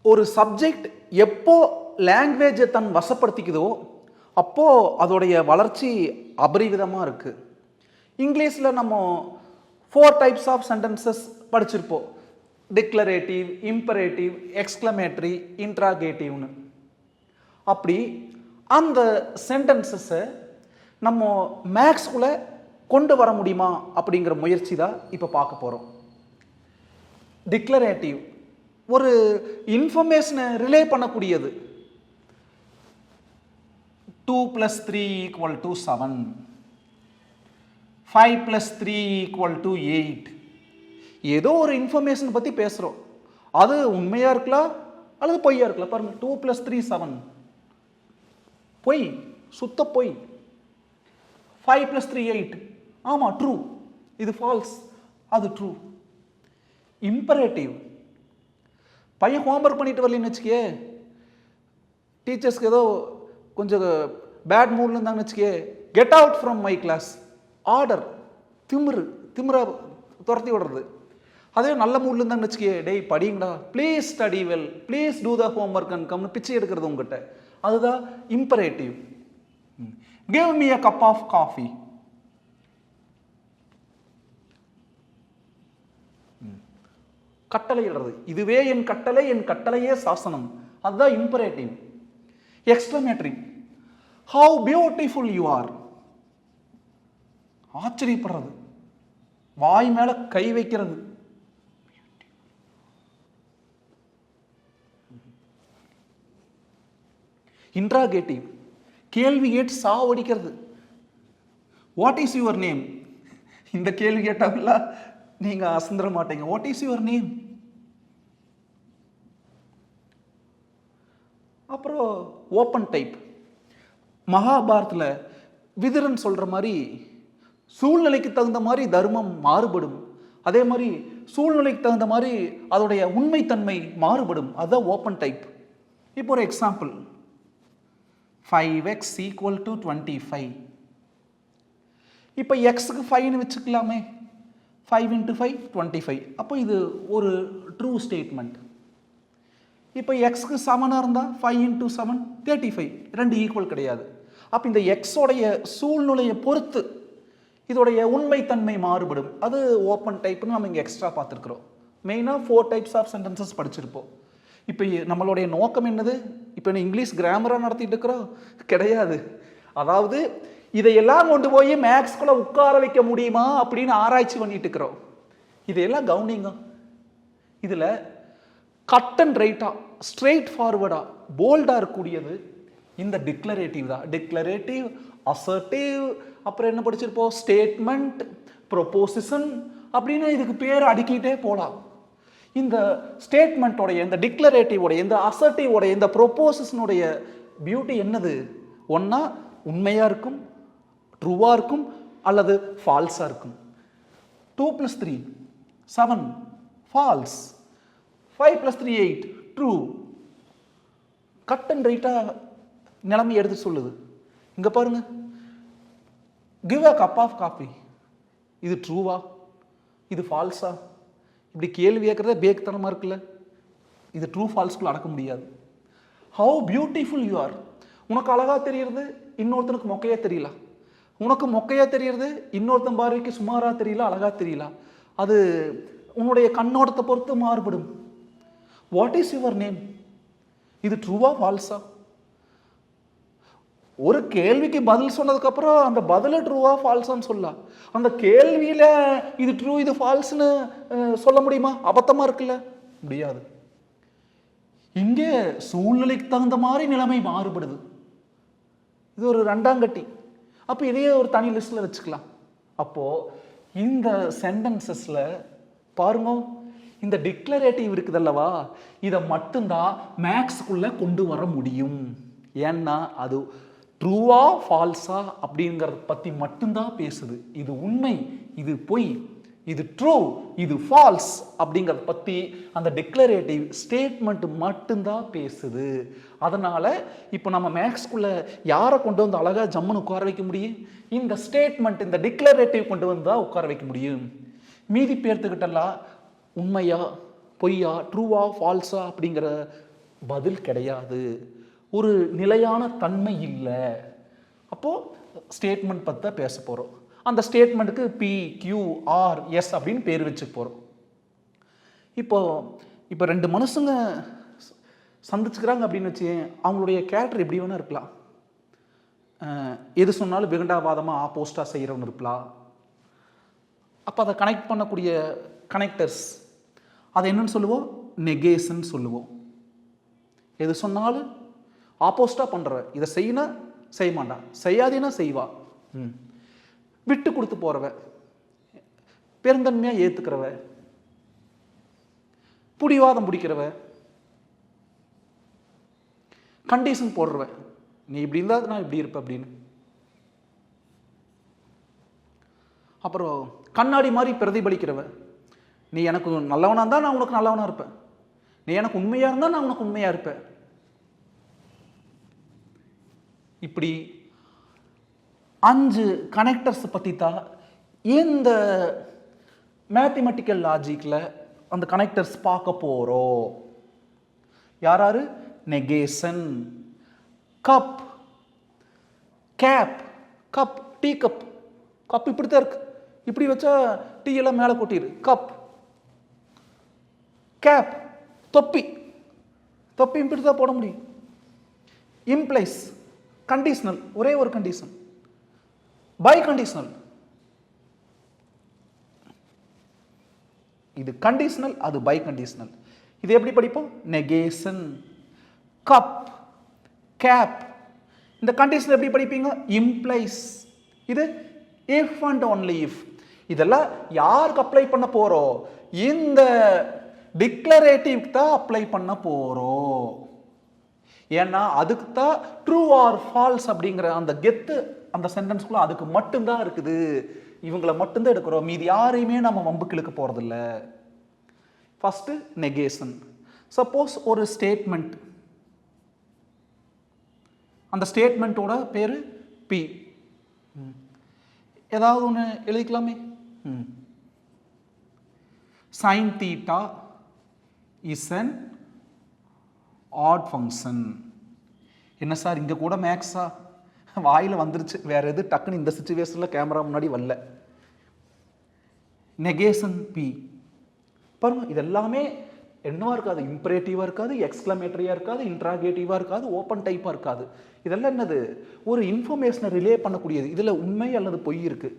ஒரு சப்ஜெக்ட் எப்போ லாங்குவேஜை தன் வசப்படுத்திக்குதோ அப்போ அதோடைய வளர்ச்சி அபரிவிதமாக இருக்குது. இங்கிலீஷில் நம்ம 4 டைப்ஸ் ஆஃப் சென்டென்சஸ் படிச்சிருப்போம். டிக்ளரேட்டிவ், இம்பரேட்டிவ், எக்ஸ்க்ளமேட்டரி, இன்ட்ராகேட்டிவ்னு. அப்படி அந்த சென்டென்சஸை நம்ம மேக்ஸ்குள்ளே கொண்டு வர முடியுமா அப்படிங்கிற முயற்சி தான் இப்போ பார்க்க போகிறோம். டிக்ளரேட்டிவ் ஒரு இன்ஃபர்மேஷனை ரிலே பண்ணக்கூடியது. 2 + 3 = 7, 5 + 3 = 8. ஏதோ ஒரு இன்ஃபர்மேஷன் பற்றி பேசுகிறோம். அது உண்மையாக இருக்கலாம் அல்லது பொய்யா இருக்கலாம். பாருங்கள், 2 + 3 = 7 பொய், சுத்த பொய். 5 + 3 = 8 ஆமாம் ட்ரூ. இது ஃபால்ஸ், அது ட்ரூ. இம்பரேட்டிவ் பையன் ஹோம்ஒர்க் பண்ணிட்டு வரலன்னு வச்சுக்கே, டீச்சர்ஸ்க்கு ஏதோ கொஞ்சம் பேட் மூட்ல இருந்தாங்கன்னு வச்சுக்கே, get out from my class, order. திமிரா துரத்தி விடுறது. அதே நல்ல மூட்ல இருந்தாங்கன்னு வச்சுக்கே, டேய் படிங்கடா, please study well, please do the homework and கம்னு பிச்சை எடுக்கிறது உங்ககிட்ட. அதுதான் imperative. Give me a cup of coffee. கட்டளையிடுறது. இதுவே என் கட்டளை, என் கட்டளையே சாசனம். அதுதான் imperative. Exclamatory, how beautiful you are. ஆச்சரியப்படுறது, வாய் மேல கை வைக்கிறது. இன்ட்ராகேட்டிவ் கேள்வி கேட்டு சாவடிக்கிறது. What is your name. இந்த கேள்வி கேட்டாங்களா நீங்க அசந்திர மாட்டீங்க. What is your name. அப்புறம் ஓப்பன் டைப். மகாபாரத்தில் விதுரன் சொல்ற மாதிரி சூழ்நிலைக்கு தகுந்த மாதிரி தர்மம் மாறுபடும். அதே மாதிரி சூழ்நிலைக்கு தகுந்த மாதிரி அதோடைய உண்மைத்தன்மை மாறுபடும். அதுதான் ஓப்பன் டைப். இப்போ ஒரு எக்ஸாம்பிள், 5x = 25. இப்போ எக்ஸுக்கு 5ன்னு வச்சுக்கலாமே. 5 × 5 = 25. அப்போ இது ஒரு ட்ரூ ஸ்டேட்மெண்ட். இப்போ எக்ஸுக்கு 7 இருந்தால் 5 × 7 = 35. 2 ஈக்குவல் கிடையாது. அப்போ இந்த எக்ஸோடைய சூழ்நிலையை பொறுத்து இதோடைய உண்மைத்தன்மை மாறுபடும். அது ஓப்பன் டைப்னு நம்ம இங்கே எக்ஸ்ட்ரா பார்த்துருக்குறோம். மெயினாக 4 டைப்ஸ் ஆஃப் சென்டென்சஸ் படிச்சிருப்போம். இப்போ நம்மளுடைய நோக்கம் என்னது? இப்போ இங்கிலீஷ் கிராமராக நடத்திட்டு இருக்கிறோம் கிடையாது. அதாவது இதையெல்லாம் கொண்டு போய் மேக்ஸ்குள்ள உட்கார வைக்க முடியுமா அப்படின்னு ஆராய்ச்சி பண்ணிட்டு இருக்கிறோம். இதையெல்லாம் கவனிங்க. இதில் கட் அண்ட் ரைட்டா, ஸ்ட்ரெயிட் ஃபார்வர்டா, போல்டா இருக்கக்கூடியது இந்த டிக்ளரேட்டிவ் தான். டிக்ளரேட்டிவ், அசர்ட்டிவ், அப்புறம் என்ன படிச்சிருப்போம், ஸ்டேட்மெண்ட், ப்ரொபோசிஷன் அப்படின்னு இதுக்கு பேர் அடுக்கிட்டே போகலாம். இந்த ஸ்டேட்மெண்ட்டோடைய, இந்த டிக்ளரேட்டிவோடைய, இந்த அசர்ட்டிவோடைய, இந்த ப்ரொபோசிஷனுடைய பியூட்டி என்னது? ஒன்னா உண்மையா இருக்கும், ட்ரூவா இருக்கும், அல்லது ஃபால்ஸா இருக்கும். 2 + 3 = 7 ஃபால்ஸ். 5 + 3 = 8 ட்ரூ. கட் அண்ட் ரைட்டா நிலைமை எடுத்து சொல்லுது. இங்க பாருங்க, give a cup of coffee. இது ட்ரூவா, இது ஃபால்ஸா? இப்படி கேள்வி கேட்கறதே பேக்தனமா இருக்குல்ல. இது ட்ரூ ஃபால்ஸ்குள்ள அடக்க முடியாது. Have beautiful you R. உனக்கு அழகா தெரியுறது, இன்னொருத்தனுக்கு மொக்கையா தெரியல. உனக்கு மொக்கையா தெரியறது, இன்னொருத்தன் பார்வைக்கு சுமாரா தெரியல, அழகா தெரியல. அது உன்னுடைய கண்ணோட்டத்தை பொறுத்து மாறுபடும். What is your name. இது ட்ரூவா ஃபால்ஸா? ஒரு கேள்விக்கு பதில் சொன்னதுக்கு அப்புறம் அந்த பதில ட்ரூவா ஃபால்ஸான்னு சொல்லலாம். அந்த கேள்வியில இது ட்ரூ இது ஃபால்ஸ்னு சொல்ல முடியுமா? அபத்தமா இருக்குல்ல, முடியாது. இங்கே சூழ்நிலைக்கு தகுந்த மாதிரி நிலைமை மாறுபடுது. இது ஒரு 2ஆம் கட்டி. அப்போ இதையே ஒரு தனி லிஸ்ட்ல வச்சுக்கலாம். அப்போ இந்த சென்டென்சஸ்ல பாருங்க, இந்த டிக்ளரேட்டிவ் இருக்குதல்லவா, இதை மட்டும்தான் மேக்ஸ்குள்ள கொண்டு வர முடியும். ஏன்னா அது ட்ரூவா ஃபால்ஸா அப்படிங்கிறத பத்தி மட்டும்தான் பேசுது. இது உண்மை, இது பொய், இது ட்ரூ, இது ஃபால்ஸ் அப்படிங்கிறத பற்றி அந்த டிக்ளரேட்டிவ் ஸ்டேட்மெண்ட் மட்டும்தான் பேசுது. அதனால் இப்போ நம்ம மேக்ஸ்குள்ள யாரை கொண்டு வந்து அழகாக ஜம்முன்னு உட்கார வைக்க முடியும்? இந்த ஸ்டேட்மெண்ட், இந்த டிக்ளரேட்டிவ் கொண்டு வந்து தான் உட்கார வைக்க முடியும். மீதி பேர்த்துக்கிட்டலாம் உண்மையா பொய்யா ட்ரூவா ஃபால்ஸா அப்படிங்கிற பதில் கிடையாது, ஒரு நிலையான தன்மை இல்லை. அப்போது ஸ்டேட்மெண்ட் பற்றி தான் பேச போகிறோம். அந்த ஸ்டேட்மெண்ட்டுக்கு P, Q, R, S அப்படின்னு பேர் வச்சு போகிறோம். இப்போ ரெண்டு மனுஷங்க சந்திச்சுக்கிறாங்க அப்படின்னு வச்சு அவங்களுடைய கேரக்டர் எப்படி வேணா இருக்கலாம். எது சொன்னாலும் விகண்டாவாதமாக ஆப்போஸ்டாக செய்கிறவங்க இருக்கலாம். அப்போ அதை கனெக்ட் பண்ணக்கூடிய கனெக்டர்ஸ் அதை என்னன்னு சொல்லுவோம்? நெகேஷன் சொல்லுவோம். எது சொன்னாலும் ஆப்போஸ்டாக பண்ணுற, இதை செய்யினா செய்ய மாட்டான், செய்யாதேனா செய்வா, விட்டு கொடுத்து போகிறவ, பெருந்தன்மையாக ஏற்றுக்கிறவ, புடிவாதம் பிடிக்கிறவ, கண்டிஷன் போடுறவ, நீ இப்படி இருந்தால் நான் இப்படி இருப்பேன் அப்படின்னு. அப்புறம் கண்ணாடி மாதிரி பிரதிபலிக்கிறவ, நீ எனக்கு நல்லவனாக இருந்தால் நான் உனக்கு நல்லவனாக இருப்பேன், நீ எனக்கு உண்மையாக இருந்தால் நான் உனக்கு உண்மையாக இருப்பேன். இப்படி 5 கனெக்டர்ஸ் பற்றி தான் இந்த மேத்தமெட்டிக்கல் லாஜிக்கில் அந்த கனெக்டர்ஸ் பார்க்க போகிறோம். யாராரு? Negation, cup, cap. Cup, tea cup, cup இப்படி தான் இருக்கு, இப்படி வச்சா டீ எல்லாம் மேலே கொட்டிடு, கப். கேப், தொப்பி, தொப்பி இப்படி தான் போட முடியும். இம்ப்ளைஸ், கண்டிஷனல், ஒரே ஒரு கண்டிஷன். பை கண்டிஷனல், இது கண்டிஷனல், அது பை கண்டிஷனல். இது எப்படி படிப்போம்? Negation, cup, cap. இந்த கண்டிஷன் எப்படி படிப்பீங்க? இம்ப்ளைஸ். இது இஃப் அண்ட் ஒன்லி இஃப். இதெல்லாம் யாருக்கு அப்ளை பண்ண போறோம்? இந்த டிக்ளரேட்டிவ் தான் அப்ளை பண்ண போறோம். ஏன்னா அதுக்கு தான் ட்ரூ ஆர் ஃபால்ஸ் அப்படிங்கிற அந்த கெத்து அந்த சென்டென்ஸ்குள்ள அதுக்கு மட்டும்தான் இருக்குது. இவங்களை மட்டும்தான் எடுக்கிறோம், மீதி யாரையுமே நம்ம வம்புக்கு இழுக்க போறதில்ல. First negation. சப்போஸ் ஒரு ஸ்டேட்மெண்ட், அந்த ஸ்டேட்மெண்ட்டோட பேரு P. ஏதாவது ஒன்று எழுதிக்கலாமே. sin theta is an odd function. என்ன சார் இங்கே கூட மேக்ஸா வாயில் வந்துருச்சு, வேற எது டக்குன்னு இந்த சிச்சுவேஷனில் கேமரா முன்னாடி வரல. நெகேஷன் P பாருங்க, இது எல்லாமே என்னவா இருக்காது? இம்பரேட்டிவாக இருக்காது, எக்ஸ்க்ளமேட்டரியாக இருக்காது, இன்ட்ராகேட்டிவாக இருக்காது, ஓப்பன் டைப்பாக இருக்காது. இதெல்லாம் என்னது? ஒரு இன்ஃபர்மேஷனை ரிலே பண்ணக்கூடியது. இதில் உண்மை அல்லது பொய் இருக்கு.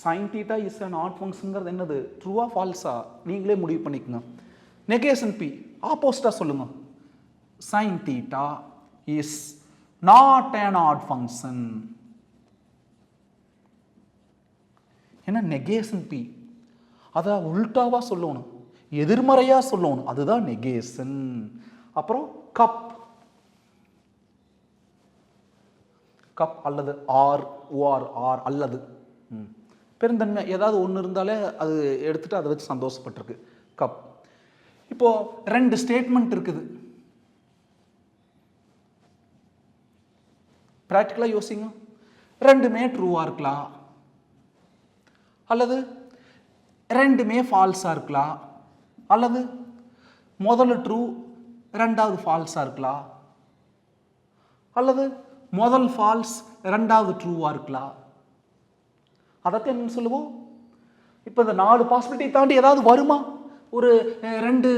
Sine theta is an odd ஃபங்க்ஷன்ங்கிறது என்னது? ட்ரூவா ஃபால்ஸா நீங்களே முடிவு பண்ணிக்கோங்க. நெகேஷன் P ஆப்போசிட்டா சொல்லுங்க. Sign theta is not an odd function. ஏன்னா நெகேஷன் P அதை உல்டாவா சொல்லணும், எதிர்மறையா சொல்லணும், அதுதான் நெகேஷன். அப்புறம் கப், கப் அல்லது ஆர், ஓஆர், ஆர் அல்லது பெருந்தன்மை ஏதாவது ஒன்று இருந்தாலே அது எடுத்துட்டு அதை வச்சு சந்தோஷப்பட்டிருக்கு. கப். இப்போ 2 ஸ்டேட்மெண்ட் இருக்குது. ப்ராக்டிக்கலாக யோசிங்க. ரெண்டுமே ட்ரூவாக இருக்கலாம், அல்லது ரெண்டுமே ஃபால்ஸாக இருக்கலாம், அல்லது முதல்ல ட்ரூ ரெண்டாவது ஃபால்ஸாக இருக்கலாம், அல்லது முதல் ஃபால்ஸ் ரெண்டாவது ட்ரூவாக இருக்கலாம். அதைத்தான் என்ன சொல்லுவோம்? இப்போ இந்த 4 பாசிபிலிட்டி தாண்டி ஏதாவது வருமா? ஒரு 2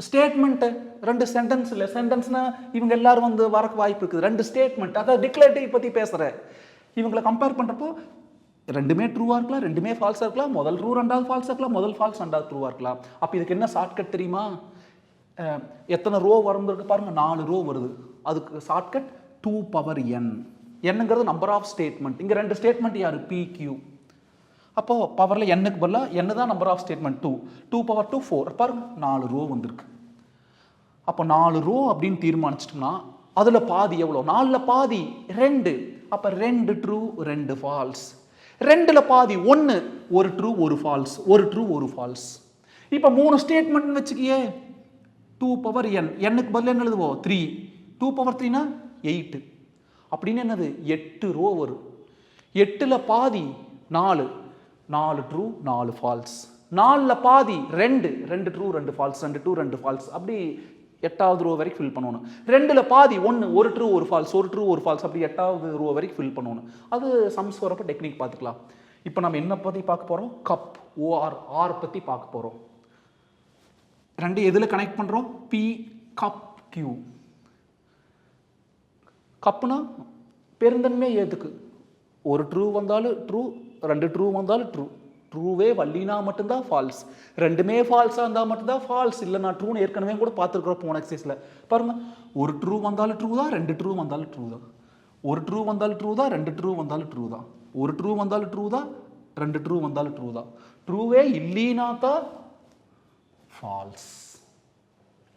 ஸ்டேட்மெண்ட்டு, 2 சென்டென்ஸ்னா இவங்க எல்லாரும் வந்து வரக்கு வாய்ப்பு இருக்குது. 2 ஸ்டேட்மெண்ட், அதாவது டிக்ளரேட்டிவ் பற்றி பேசுகிறேன். இவங்களை கம்பேர் பண்ணுறப்போ ரெண்டுமே ட்ரூவாக இருக்கலாம், ரெண்டுமே ஃபால்ஸாக இருக்கலாம், முதல் ட்ரூ ரெண்டாவது ஃபால்ஸாக இருக்கலாம், முதல் ஃபால்ஸ் ரெண்டாவது ட்ரூவாக இருக்கலாம். அப்போ இதுக்கு என்ன ஷார்ட்கட் தெரியுமா? எத்தனை ரோ வரும்னு பாருங்க, 4 ரோ வருது. அதுக்கு ஷார்ட்கட் 2 பவர் n. என்னங்கிறது நம்பர் ஆஃப் ஸ்டேட்மெண்ட். இங்கே 2 ஸ்டேட்மெண்ட் யாரு? PQ. அப்போ பவரில் என்னுக்கு பதிலாக என்ன தான் நம்பர் ஆஃப் ஸ்டேட்மெண்ட் 2. 2 பவர் 2 4. பாருங்க 4 ரோ வந்திருக்கு. அப்போ 4 ரோ அப்படின்னு தீர்மானிச்சிட்டோம்னா அதில் பாதி எவ்வளோ? 4ல் பாதி 2. அப்போ 2 ட்ரூ 2 ஃபால்ஸ். 2ல் பாதி 1, ஒரு ட்ரூ ஒரு ஃபால்ஸ், ஒரு ட்ரூ ஒரு ஃபால்ஸ். இப்போ 3 ஸ்டேட்மெண்ட் வச்சுக்கியே 2 பவர் n. என்னுக்கு பதில் என்ன எழுதுவோம்? 3. 2 பவர் 3னா 8. அப்படின்னு என்னது? 8 ரோ வரும். 8ல் பாதி 4, 4 ட்ரூ 4 ஃபால்ஸ். 4ல் பாதி 2, 2 ட்ரூ 2 ஃபால்ஸ், 2 ட்ரூ 2 ஃபால்ஸ். அப்படி 8வது ரோ வரைக்கும் ஃபில் பண்ணணும். 2ல் பாதி 1 ஒரு ட்ரூ ஒரு ஃபால்ஸ், ஒரு ட்ரூ ஒரு ஃபால்ஸ், அப்படி 8வது ரோ வரைக்கும் ஃபில் பண்ணணும். அது சம்ஸ் வரப்போ டெக்னிக் பார்த்துக்கலாம். இப்போ நம்ம என்ன பற்றி பார்க்க போகிறோம்? கப் ஓஆர் ஆர் பற்றி பார்க்க போகிறோம். ரெண்டு எதில் கனெக்ட் பண்ணுறோம்? B cup Q. கப்புனா பெருந்தன்மை ஏதுக்கு ஒரு ட்ரூ வந்தாலும் ட்ரூ, 2 ட்ரூ வந்தாலும் ட்ரூ. ட்ரூவே வள்ளினா மட்டும்தான் ஃபால்ஸ், ரெண்டுமே ஃபால்ஸாக இருந்தால் மட்டும்தான் ஃபால்ஸ். இல்லை நான் ட்ரூன்னு ஏற்கனவே கூட பார்த்துருக்குறோம் போன எக்ஸசைஸில். பாருங்கள், ஒரு ட்ரூ வந்தாலும் ட்ரூ தான், 2 ட்ரூ வந்தாலும் ட்ரூ தான். ஒரு ட்ரூ வந்தாலும் ட்ரூ தான், 2 ட்ரூ வந்தாலும் ட்ரூ தான். ஒரு ட்ரூ வந்தாலும் ட்ரூ தான், 2 ட்ரூ வந்தாலும் ட்ரூ தான். ட்ரூவே இல்லைனா தான் ஃபால்ஸ்.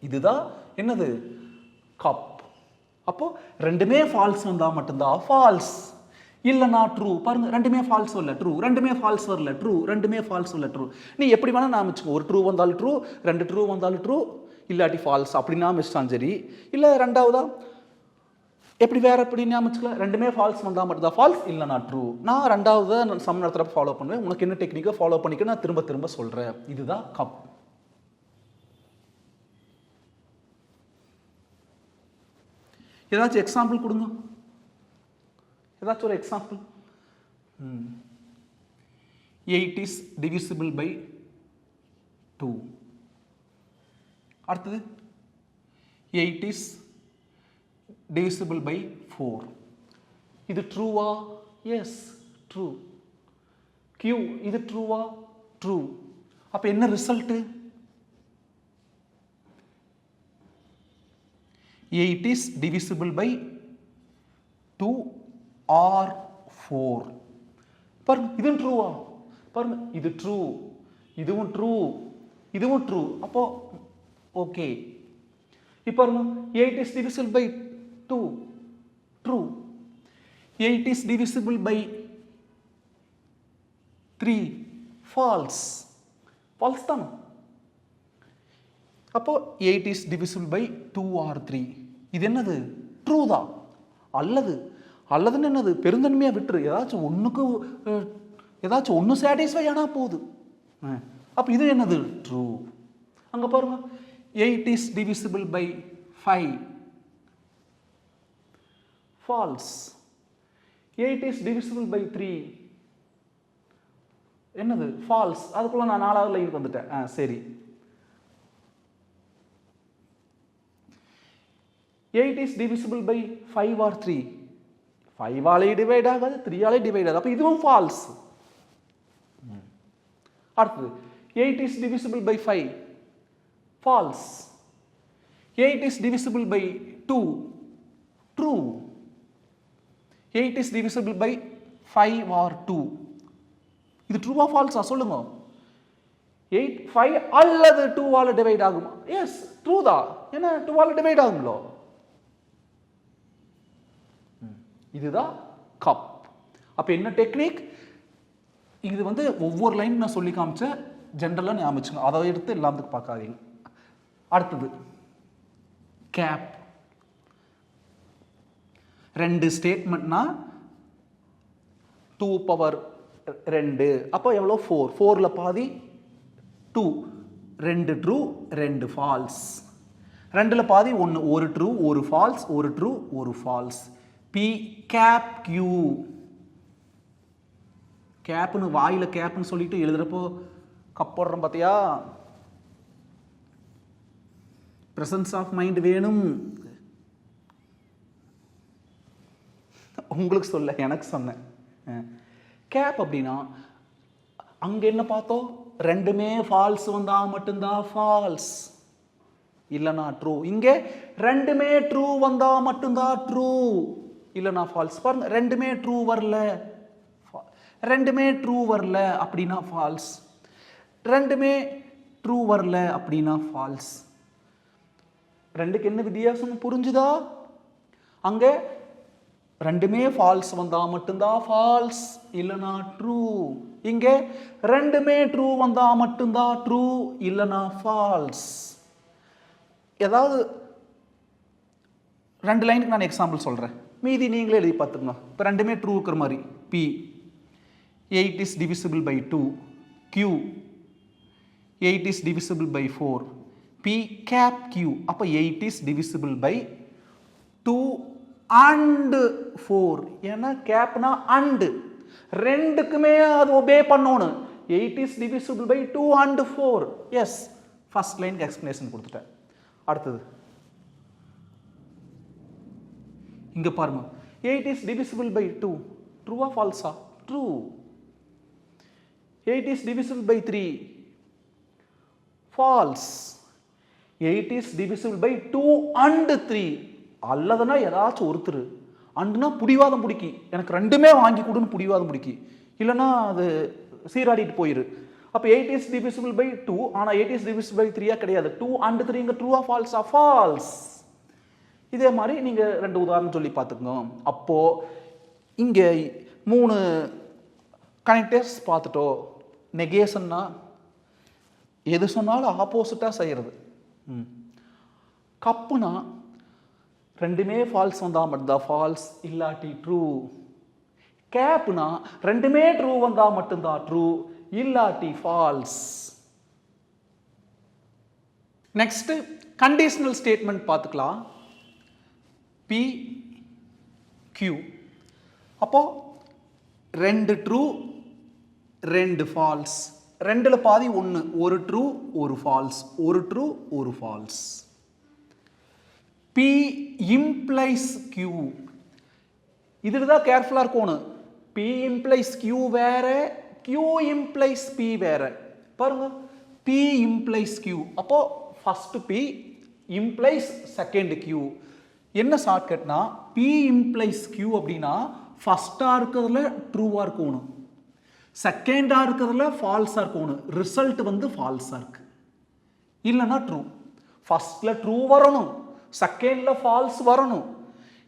இதுதான் என்னது? கப். அப்போ ரெண்டுமே ஃபால்ஸ் வந்தால் மட்டும்தான் ஃபால்ஸ், இல்லைனா ட்ரூ. பாருங்க, ரெண்டுமே ஃபால்ஸ் வரல ட்ரூ, ரெண்டுமே ஃபால்ஸ் வரல ட்ரூ, ரெண்டுமே ஃபால்ஸ் வரல ட்ரூ. நீ எப்படி வேணா நான் வச்சுக்கோ, ஒரு ட்ரூ வந்தாலும் ட்ரூ, 2 ட்ரூ வந்தாலும் ட்ரூ, இல்லாட்டி ஃபால்ஸ் அப்படின்னா மிஸ்டான் சரி. இல்லை ரெண்டாவதா எப்படி வேற எப்படி ஞாபகம், ரெண்டுமே ஃபால்ஸ் வந்தால் மட்டும்தான் ஃபால்ஸ், இல்லைனா ட்ரூ. நான் ரெண்டாவது சம் நடத்துகிறப்ப ஃபாலோ பண்ணுவேன். உனக்கு என்ன டெக்னிக்கை ஃபாலோ பண்ணிக்க நான் திரும்ப திரும்ப சொல்கிறேன். இதுதான் கப். ஏதாச்சும் எக்ஸாம்பிள் கொடுங்க, ஏதாச்சும் ஒரு எக்ஸாம்பிள். 8 is divisible by 2. அடுத்தது 8 is divisible by 4. இது ட்ரூவா? S, true. Q இது ட்ரூவா? ட்ரூ. அப்போ என்ன result? 8 is divisible by 2 or 4. பாருங்க, இதுவும் ட்ரூவா? பாருங்க, இது ட்ரூ, இதுவும் ட்ரூ, இதுவும் ட்ரூ. அப்போ ஓகே. இப்போ பாருங்க, 8 is divisible by 2, true. 8 is divisible by 3, false. False தானே? அப்போ 8 is divisible by 2 or 3. இது என்னது? ட்ரூ தான். அல்லதுன்னு என்னது? பெருந்தன்மையாக விட்டுரு. ஏதாச்சும் ஒன்று சாட்டிஸ்ஃபை ஆனால் போகுது. அப்போ இது என்னது? ட்ரூ. அங்கே பாருங்க, 8 is divisible by 5, false. 8 is divisible by 3, என்னது? ஃபால்ஸ். அதுக்குள்ள நான் 4வது லைனுக்கு வந்துட்டேன். சரி. 8 is divisible by 5 or 3, 5ஆலே divide ஆகாது, 3ஆலே டிவைட் ஆகாது. அப்போ இதுவும் ஃபால்ஸ். அடுத்தது 8 is divisible by 5, false. 8 is divisible by 2, true. 8 is divisible by 5 or 2, இது ட்ரூவா ஃபால்ஸா சொல்லுங்க? 8 5 அல்லது 2ஆல டிவைட் ஆகுமா? எஸ், ட்ரூ தான். ஏன்னா 2ஆல டிவைட் ஆகுங்களோ. இதுதான் கப். அப்போ என்ன டெக்னிக்? இது வந்து ஒவ்வொரு லைன் நான் சொல்லி காமிச்சேன், ஜென்ரலாக ஞாபகம், அதை எடுத்து எல்லாத்துக்கும் பார்க்காதீங்க. அடுத்தது கேப். 2 ஸ்டேட்மெண்ட்னா 2 பவர் 2, அப்போ எவ்வளோ? 4. 4ல் பாதி 2, 2 ட்ரூ 2 ஃபால்ஸ். 2ல் பாதி 1, ஒரு ட்ரூ ஒரு ஃபால்ஸ், ஒரு ட்ரூ ஒரு ஃபால்ஸ். P cap Q. கேப்னு வாயில் கேப்னு சொல்லிட்டு எழுதுறப்போ கப் போடுறோம் பார்த்தியா? பிரசன்ஸ் ஆஃப் மைண்ட் வேணும். உங்களுக்கு சொல்ல, எனக்கு சொன்னேன். கேப் அப்படின்னா அங்கே என்ன பார்த்தோம்? ரெண்டுமே ஃபால்ஸ் வந்தால் மட்டும்தான் ஃபால்ஸ், இல்லைனா ட்ரூ. இங்கே ரெண்டுமே ட்ரூ வந்தால் மட்டும்தான் ட்ரூ, இல்லைனா ஃபால்ஸ். பாருங்க, ரெண்டுமே ட்ரூ வரல அப்படின்னா ஃபால்ஸ், ரெண்டுமே ட்ரூ வரல அப்படின்னா ஃபால்ஸ். ரெண்டுக்கு என்ன வித்தியாசம் புரிஞ்சுதா? அங்கே ரெண்டுமே ஃபால்ஸ் வந்தால் மட்டும்தான் ஃபால்ஸ், இல்லைனா ட்ரூ. இங்கே ரெண்டுமே ட்ரூ வந்தால் மட்டும்தான் ட்ரூ, இல்லைனா ஃபால்ஸ். ஏதாவது 2 லைனுக்கு நான் எக்ஸாம்பிள் சொல்கிறேன், மீதி நீங்களே எழுதி பார்த்துக்கணும். இப்போ ரெண்டுமே ட்ரூ இருக்கிற மாதிரி. P 8 is divisible by 2, Q 8 is divisible by 4, P cap Q. அப்போ 8 is divisible by 2 and 4. ஏன்னா கேப்னா and ரெண்டுக்குமே அது ஒபே பண்ணணும். 8 is divisible by 2 and 4. Yes. First line explanation கொடுத்துட்டேன். அடுத்தது இங்க பாருங்க 8 is divisible by 2. True or false? True. 8 is divisible by 3. False. 8 is divisible by 2 and 3. அல்லதுனா ஏதாச்சும் ஒருத்தர் அண்டுனா புடிவாதம் பிடிக்கி எனக்கு ரெண்டுமே வாங்கி கொடுன்னு புடிவாதம் பிடிக்கி இல்லைன்னா அது சீராடிட்டு போயிரு. அப்போ 8 is divisible by 2 ஆனால் 8 is divisible by 3 கிடையாது. 2 and 3 இங்கே ட்ரூவா ஃபால்ஸா? ஃபால்ஸ். இதே மாதிரி நீங்கள் ரெண்டு உதாரணம் சொல்லி பார்த்துக்கோங்க. அப்போது இங்கே 3 கனெக்டர்ஸ் பார்த்துட்டோம். நெகேஷன்னா எது சொன்னாலும் ஆப்போசிட்டாக செய்கிறது. கப்புனா ரெண்டுமே ஃபால்ஸ் வந்தால் மட்டும்தான் ஃபால்ஸ், இல்லாட்டி ட்ரூ. கேப்னா ரெண்டுமே ட்ரூ வந்தால் மட்டும்தான் ட்ரூ, இல்லாட்டி ஃபால்ஸ். நெக்ஸ்ட் கண்டிஷனல் ஸ்டேட்மெண்ட் பார்த்துக்கலாம். P Q. அப்போ ரெண்டு ட்ரூ ரெண்டு ஃபால்ஸ், ரெண்டுல பாதி ஒன்று, ஒரு ட்ரூ ஒரு ஃபால்ஸ், ஒரு ட்ரூ ஒரு ஃபால்ஸ். P implies Q. இதில் தான் கேர்ஃபுல்லாக இருக்கணும். P implies Q வேற, Q implies P வேற. பாருங்க P implies Q. அப்போ first P implies second Q. என்ன ஷார்ட்கட்னா P implies Q அப்படின்னா ஃபர்ஸ்டாக இருக்கிறதுல ட்ரூவாக இருக்கணும், செகண்டாக இருக்கிறதுல ஃபால்ஸாக இருக்கணும். ரிசல்ட் வந்து ஃபால்ஸாக இருக்கு, இல்லைன்னா ட்ரூ. ஃபர்ஸ்ட்ல ட்ரூ வரணும், செகண்ட்ல ஃபால்ஸ் வரணும்.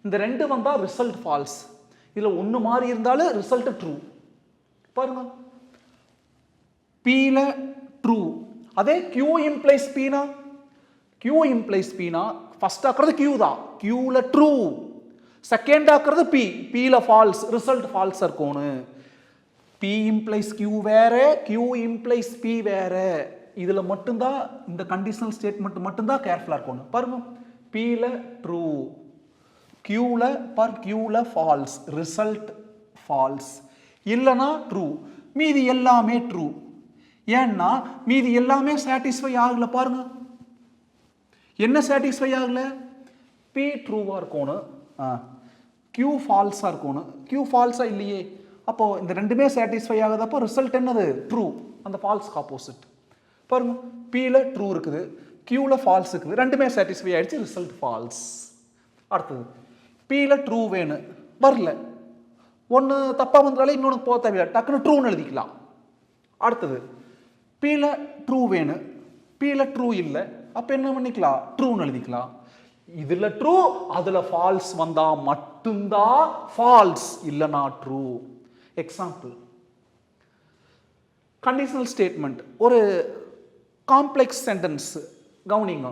இந்த ரெண்டு வந்தால் ரிசல்ட் ஃபால்ஸ். இதில் ஒன்று மாதிரி இருந்தாலும் ரிசல்ட் ட்ரூ. பாருங்க Pல ட்ரூ. அதே Q implies Pனா, Q implies Pனா ஃபர்ஸ்ட் ஆக்குறது Q தான், Qல ட்ரூ. செகண்ட் ஆக்குறது P, Pல ஃபால்ஸ், ரிசல்ட் ஃபால்ஸ் இருக்கணும். P implies Q வேற, Q implies P வேற. இதில் மட்டும்தான் இந்த கண்டிஷனல் ஸ்டேட்மெண்ட் மட்டும்தான் கேர்ஃபுல்லாக இருக்கணும். பாருங்க Pல ட்ரூ, Qல ஃபால்ஸ், ரிசல்ட் ஃபால்ஸ், இல்லைனா ட்ரூ. மீதி எல்லாமே ட்ரூ. ஏன்னா மீதி எல்லாமே சாட்டிஸ்ஃபை ஆகல. பாருங்க என்ன சாட்டிஸ்ஃபை ஆகல? P ட்ரூவாக இருக்கணும், Q ஃபால்ஸாக இருக்கணும். Q ஃபால்ஸாக இல்லையே, அப்போ இந்த ரெண்டுமே சாட்டிஸ்ஃபை ஆகுதப்போ ரிசல்ட் என்னது? ட்ரூ. அந்த ஃபால்ஸ்க்கு ஆப்போசிட். பாருங்க Pல ட்ரூ இருக்குது, Qல ஃபால்ஸ் இருக்குது, ரெண்டுமே சாட்டிஸ்ஃபை ஆயிடுச்சு, ரிசல்ட் ஃபால்ஸ். அடுத்தது Pல ட்ரூ வேணும், வரல, ஒன்று தப்பாக வந்தாலே இன்னொன்று போக தேவையில்லை, டக்குன்னு ட்ரூன்னு எழுதிக்கலாம். அடுத்தது Pல ட்ரூ வேணும், Pல ட்ரூ இல்லை, அப்போ என்ன பண்ணிக்கலாம்? ட்ரூன்னு எழுதிக்கலாம். இதில் ட்ரூ அதில் ஃபால்ஸ் வந்தால் மட்டும்தான் ஃபால்ஸ், இல்லைனா ட்ரூ. எக்ஸாம்பிள் கண்டிஷனல் ஸ்டேட்மெண்ட், ஒரு காம்ப்ளெக்ஸ் சென்டென்ஸ் கவனிங்க.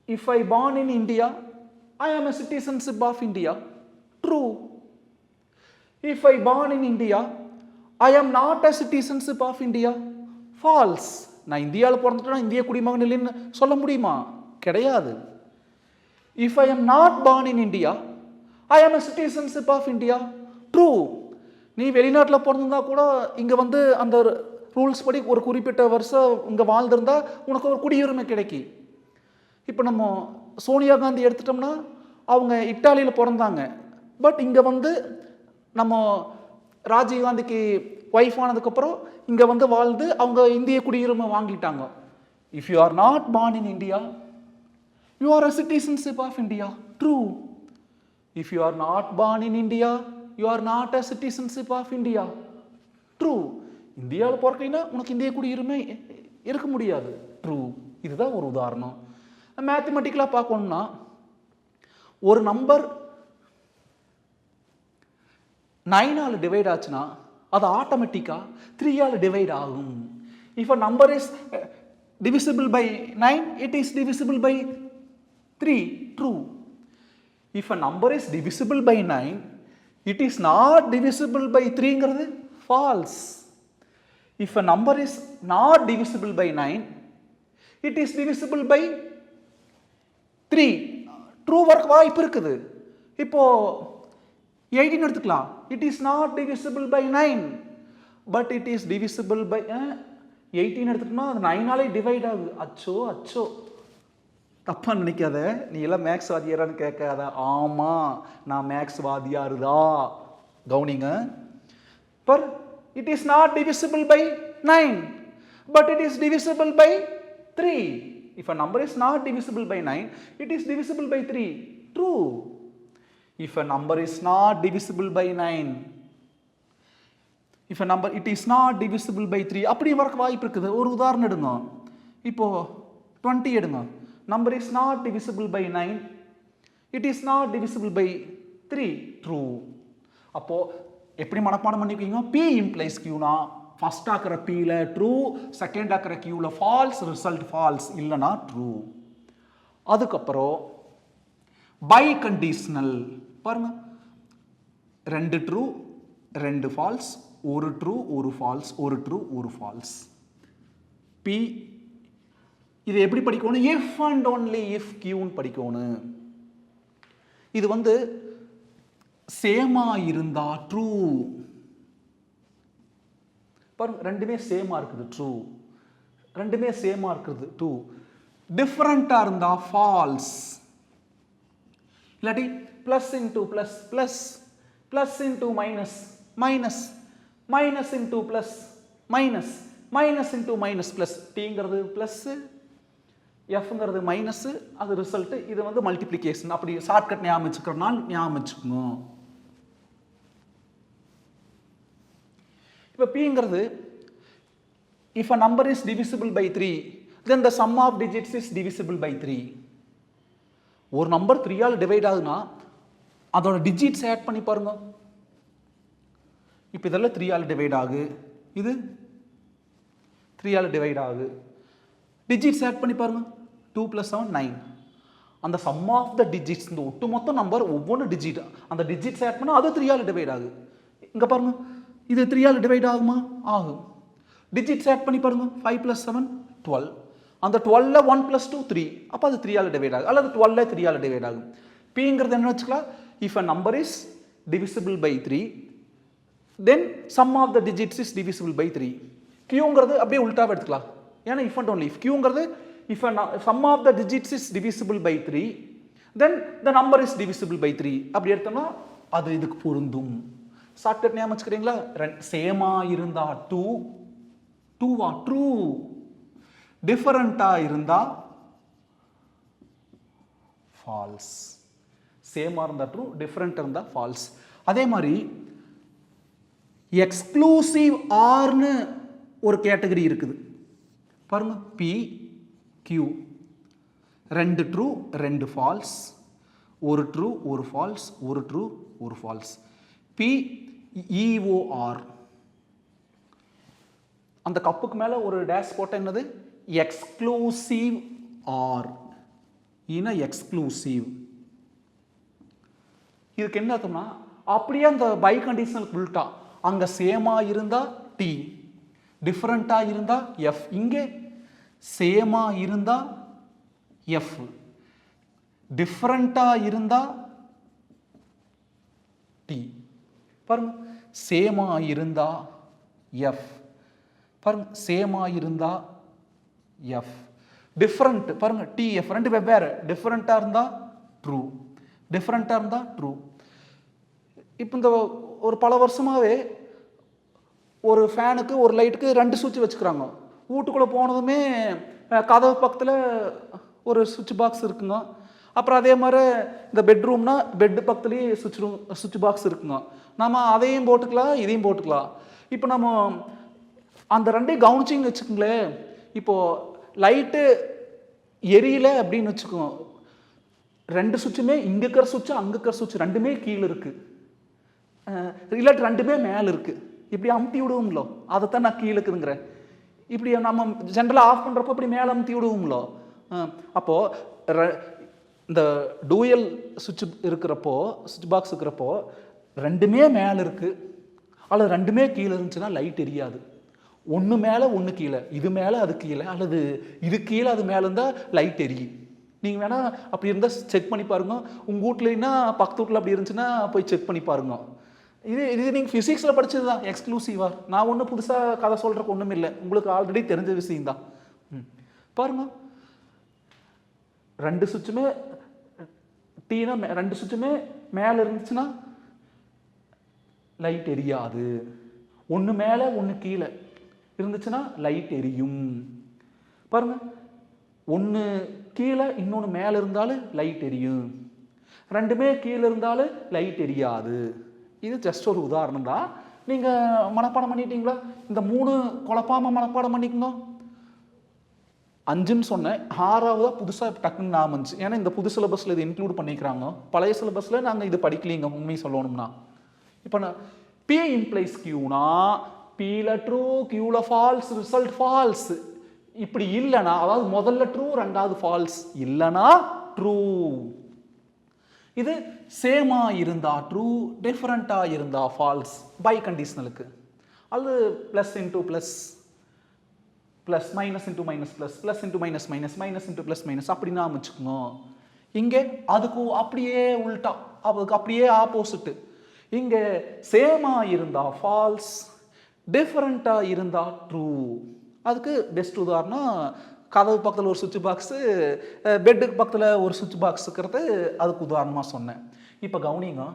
If I born in India, I am a citizenship of India. True. If I born in India, I am not a citizenship of India. False. நான் இந்தியாவில் பிறந்துட்டேன்னா இந்திய குடிமகன் இல்லைன்னு சொல்ல முடியுமா? கிடையாது. If I am not born in India, I am a citizenship of India. True. நீ வெளிநாட்டில் பிறந்திருந்தா கூட இங்கே வந்து அந்த ரூல்ஸ் படி ஒரு குறிப்பிட்ட வருஷம் இங்கே வாழ்ந்திருந்தா உனக்கு ஒரு குடியுரிமை கிடைக்கும். இப்போ நம்ம சோனியா காந்தி எடுத்துட்டோம்னா அவங்க இட்டாலியில் பிறந்தாங்க, பட் இங்கே வந்து நம்ம ராஜீவ் காந்திக்கு ஒய்ஃப் ஆனதுக்கப்புறம் இங்கே வந்து வாழ்ந்து அவங்க இந்திய குடியுரிமை வாங்கிட்டாங்க. If you are not born in India, you are a citizenship of India. True. If you are not born in India, you are not a citizenship of India. True. இந்தியாவில் பிறக்கலைன்னா உனக்கு இந்திய குடியுரிமை இருக்க முடியாது. ட்ரூ. இதுதான் ஒரு உதாரணம். மேத்தமெட்டிக்கலாக பார்க்கணும்னா ஒரு நம்பர் 9ஆல் டிவைட் ஆச்சுன்னா அது ஆட்டோமேட்டிக்காக 3ஆல் டிவைட் ஆகும். If a number is divisible by 9, it is divisible by 3. True. If a number is divisible by 9, it is not divisible by 3ங்கிறது false. if a number is not divisible by 9, it is divisible by 3. True work வாய்ப்பு இருக்குது. இப்போ 18 எடுத்துக்கலாம். it is not divisible by 9, but it is divisible by 18 எடுத்துட்டோம்னா அது 9ஆலே divide ஆகுது. அச்சோ தப்பா நினைக்காத, நீ எல்லாம் மேக்ஸ் வாதியாரான்னு கேட்காத. ஆமா, நான் மேக்ஸ் வாதியாருதா. கவுனிங்க. பர் it is not divisible by 9, but it is divisible by 3. If a number is not divisible by 9, it is divisible by 3. True. If a number is not divisible by 9, if a number it is not divisible by 3, அப்படி வரக்கு வாய்ப்பு இருக்குது. ஒரு உதாரணம் எடுங்க. இப்போ 20 எடுங்க. Number is not divisible by 9, it is not divisible by 3. True. அப்போ எப்படி மனப்பாடம் பண்ணிக்கீங்க? P implies Q னா ஃபர்ஸ்ட் ஆக்கிற Pல ட்ரூ, செகண்ட் ஆக்கிற Qல ஃபால்ஸ், ரிசல்ட் ஃபால்ஸ், இல்லனா ட்ரூ. அதுக்கப்புறம் பை கண்டிஷனல் பாருங்க. 2 ட்ரூ 2 ஃபால்ஸ், ஒரு ட்ரூ ஒரு ஃபால்ஸ், ஒரு ட்ரூ ஒரு ஃபால்ஸ். P இது எப்படி படிக்கணும்? if and only if Qன்னு படிக்கணும். இது வந்து சேமா இருந்தா ட்ரூ. பாருங்க, ரெண்டுமே சேமா இருக்குது ட்ரூ, ரெண்டுமே சேமா இருக்குது ட்ரூ. டிஃபரண்டா இருந்தா ஃபால்ஸ். இல்லாட்டி plus into plus plus, plus into minus minus, minus into plus minus, minus into minus plus. டீங்கிறது பிளஸ், எஃப்ங்கிறது மைனஸ், அது ரிசல்ட். இது வந்து மல்டிப்ளிகேஷன். அப்படி ஷார்ட்கட் ஞாபகம் வச்சுக்கிறனால ஞாபகம் வச்சுக்கணும். இப்போ Pங்கிறது if a number is divisible by 3, then the sum of digits is divisible by 3. ஒரு நம்பர் 3ஆல் டிவைட் ஆகுதுன்னா அதோட டிஜிட்ஸ் ஆட் பண்ணி பாருங்க. இப்போ இதெல்லாம் 3ஆல் டிவைட் ஆகு, இது 3ஆல் டிவைட் ஆகுது. டிஜிட்ஸ் ஆட் பண்ணி பாருங்க. 2 + 7 9. அந்த சம் ஆஃப் த டிஜிட்ஸ், இந்த ஒட்டுமொத்த நம்பர் ஒவ்வொன்று டிஜிட், அந்த டிஜிட்ஸ் ஆட் பண்ணால் அது 3ஆல் டிவைட் ஆகுது. இங்கே பாருங்க, இது 3ஆல் டிவைட் ஆகுமா? ஆகும். டிஜிட்ஸ் ஆட் பண்ணி பாருங்க. 5 + 7 12. அந்த 12ல 1 + 2 3. அப்போ அது 3ஆல் டிவைட் ஆகும், அல்லது 12ல 3ஆல் டிவைட் ஆகும். Pங்கிறது என்ன வச்சுக்கலாம்? if a number is divisible by 3, then sum of the digits is divisible by 3. Qங்கிறது அப்படியே உல்டாவை எடுத்துக்கலாம். ஏன்னா if and only if. Qங்கிறது if a sum of the digits is divisible by 3, then the number is divisible by 3. அப்படி எடுத்தோம்னா அது இதுக்கு பொருந்தும். Shortcut ஞாபகம் வச்சுக்கிறீங்களா? சேமா இருந்தா டூ, டூவா ட்ரூ. டிஃபரண்டா இருந்தா ஃபால்ஸ். சேமா இருந்தா ட்ரூ, டிஃபரண்ட் இருந்தா ஃபால்ஸ். அதே மாதிரி எக்ஸ்க்ளூசிவ் ஆர்னு ஒரு கேட்டகரி இருக்குது பாருங்க. P Q 2 ட்ரூ 2 ஃபால்ஸ், ஒரு ட்ரூ ஒரு ஃபால்ஸ், ஒரு ட்ரூ ஒரு false. P E O R. அந்த கப்புக்கு மேல ஒரு டேஷ் போட்ட என்னது? Exclusive or. இன எக்ஸ்க்ளூசிவ். இதுக்கு என்ன அர்த்தம்னா அப்படியே அந்த பை கண்டிஷனல் உல்டா. அங்க சேமா இருந்தா T, டிஃபரண்டா இருந்தா F. இங்கே சேமா இருந்தா F, டிஃபரண்டா இருந்தா T. பாருங்க, சேமா இருந்தா F. பாருங்க, சேமா இருந்தா F. டிஃபரண்ட் பாருங்க TF. ரெண்டு வெவ்வேறு. டிஃபரண்டா இருந்தா ட்ரூ, டிஃபரண்டா இருந்தா ட்ரூ. இப்போ இந்த ஒரு பல வருஷமாவே ஒரு ஃபேனுக்கு ஒரு லைட்டுக்கு 2 சுவிட்ச் வச்சுக்கிறாங்க. வீட்டுக்குள்ளே போனதுமே கதவு பக்கத்தில் ஒரு சுவிட்ச் பாக்ஸ் இருக்குங்க. அப்புறம் அதே மாதிரி இந்த பெட்ரூம்னா பெட்டு பக்கத்துலேயே சுவிட்ச் பாக்ஸ் இருக்குங்க. நம்ம அதையும் போட்டுக்கலாம், இதையும் போட்டுக்கலாம். இப்போ நம்ம அந்த ரெண்டையும் கவனிச்சிங்கன்னு வச்சுக்கோங்களேன். இப்போது லைட்டு எரியல அப்படின்னு வச்சுக்கோங்க. 2 சுவிட்சுமே இங்கே இருக்கிற சுவிட்சு அங்கே இருக்கிற சுவிட்ச் ரெண்டுமே கீழே இருக்குது, இல்லாட்டி ரெண்டுமே மேலே இருக்குது. இப்படி அமுத்தி விடுவோம்லோ, அதைத்தான் நான் கீழே இருக்குதுங்கிறேன். இப்படி நம்ம ஜென்ரலாக ஆஃப் பண்ணுறப்போ இப்படி மேலே அமுத்தி விடுவோம்லோ. அப்போது இந்த டூயல் சுவிட்ச் இருக்கிறப்போ, சுவிட்ச் பாக்ஸ் இருக்கிறப்போ ரெண்டுமே மேலே இருக்குது அல்லது ரெண்டுமே கீழே இருந்துச்சுன்னா லைட் எரியாது. ஒன்று மேலே ஒன்று கீழே, இது மேலே அது கீழே, அல்லது இது கீழே அது மேலே இருந்தால் லைட் எரியும். நீங்கள் வேணால் அப்படி இருந்தால் செக் பண்ணி பாருங்க. உங்கள் வீட்லன்னா பக்கத்து வீட்டில் அப்படி இருந்துச்சுன்னா போய் செக் பண்ணி பாருங்க. இது நீங்கள் ஃபிசிக்ஸில் படித்தது தான் எக்ஸ்க்ளூசிவாக. நான் ஒன்றும் புதுசாக கதை சொல்கிறக்கு ஒன்றும் இல்லை, உங்களுக்கு ஆல்ரெடி தெரிஞ்ச விஷயம்தான். பாருங்க, ரெண்டு சுவிட்சுமே டீனா ரெண்டு சுவிட்சுமே மேலே இருந்துச்சுன்னா லைட் எரியாது. ஒன்று மேலே ஒன்று கீழே இருந்துச்சுன்னா லைட் எரியும். பாருங்க, ஒன்று கீழே இன்னொன்று மேலே இருந்தாலும் லைட் எரியும், ரெண்டுமே கீழே இருந்தாலும் லைட் எரியாது. இது ஜஸ்ட் ஒரு உதாரணம் தான். நீங்கள் மனப்பாடம் பண்ணிட்டீங்களா? இந்த 3 குழப்பாமல் மனப்பாடம் பண்ணிக்கோங்க. 5ன்னு சொன்னேன், 6ஆவதாக புதுசாக டக்குன்னு நான் வந்துச்சு. ஏன்னா இந்த புது சிலபஸில் இது இன்க்ளூட் பண்ணிக்கிறாங்க. பழைய சிலபஸில் நாங்கள் இது படிக்கலீங்க உண்மையை சொல்லணும்னா. இப்போ நான் P இம்ப்ளைஸ் Qனா Pல ட்ரூ Qல ஃபால்ஸ், ரிசல்ட் ஃபால்ஸ். இப்படி இல்லைனா, அதாவது முதல்ல ட்ரூ ரெண்டாவது ஃபால்ஸ் இல்லைனா ட்ரூ. இது சேமா இருந்தா ட்ரூ, டிஃபரண்டா இருந்தா ஃபால்ஸ் பை கண்டிஷனலுக்கு. அது plus into plus, plus minus into minus plus, plus into minus minus, minus into plus minus அப்படின்னு வச்சுக்கோங்க. இங்கே அதுக்கு அப்படியே உல்டா, அதுக்கு அப்படியே ஆப்போசிட்டு. இங்கே சேமா இருந்தா ஃபால்ஸ், டிஃபரண்டா இருந்தா ட்ரூ. அதுக்கு பெஸ்ட் உதாரணம் கதவு பக்கத்தில் ஒரு சுவிட்ச் பாக்ஸு, பெட்டுக்கு பக்கத்தில் ஒரு சுவிட்ச் பாக்ஸ் இருக்கிறது அதுக்கு உதாரணமாக சொன்னேன். இப்போ கவனிங்க,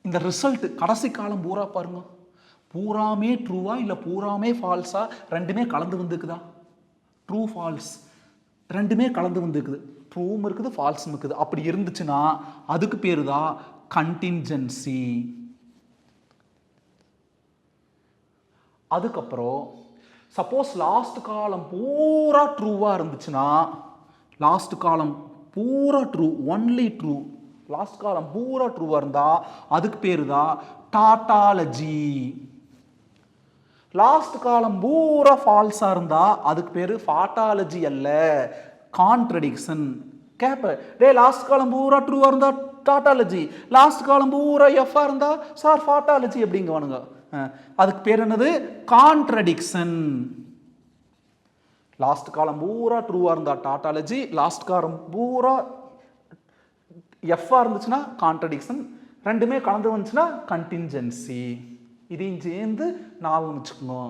இந்த ரிசல்ட் கடைசி காலம் பூரா பாருங்க, பூராமே ட்ரூவா இல்லை பூராமே ஃபால்ஸா, ரெண்டுமே கலந்து வந்துக்குதா? ட்ரூ ஃபால்ஸ் ரெண்டுமே கலந்து வந்துக்குது, ட்ரூவும் இருக்குது ஃபால்ஸும் இருக்குது. அப்படி இருந்துச்சுன்னா அதுக்கு பேர் தான் கண்டின்ஜென்சி. அதுக்கப்புறம் சப்போஸ் லாஸ்ட் காலம் பூரா ட்ரூவாக இருந்துச்சுன்னா, லாஸ்ட் காலம் பூரா true, only true, last column பூரா ட்ரூவாக இருந்தால் அதுக்கு பேர் தான் டாட்டாலஜி. லாஸ்ட் காலம் பூரா ஃபால்ஸாக இருந்தால் அதுக்கு பேர் ஃபாட்டாலஜி அல்ல, கான்ட்ரடிக்ஷன். கேப்ப டே லாஸ்ட் காலம் பூரா ட்ரூவாக இருந்தால் டாட்டாலஜி, லாஸ்ட் காலம் பூரா எஃப்ஆ இருந்தால் சார் ஃபாட்டாலஜி அப்படிங்குவானுங்க. அதுக்கு பேர் என்னது? கான்ட்ரடிக்ஷன். லாஸ்ட் காலம் பூரா ட்ரூவா இருந்தா டாட்டாலஜி, லாஸ்ட் காலம் பூரா எஃப்ஆ இருந்துச்சுன்னா கான்ட்ரடிக்ஷன், ரெண்டுமே கலந்து வந்துச்சுன்னா கண்டின்ஜென்சி. இதையும் சேர்ந்து ஞாபகம் வச்சுக்கோங்க.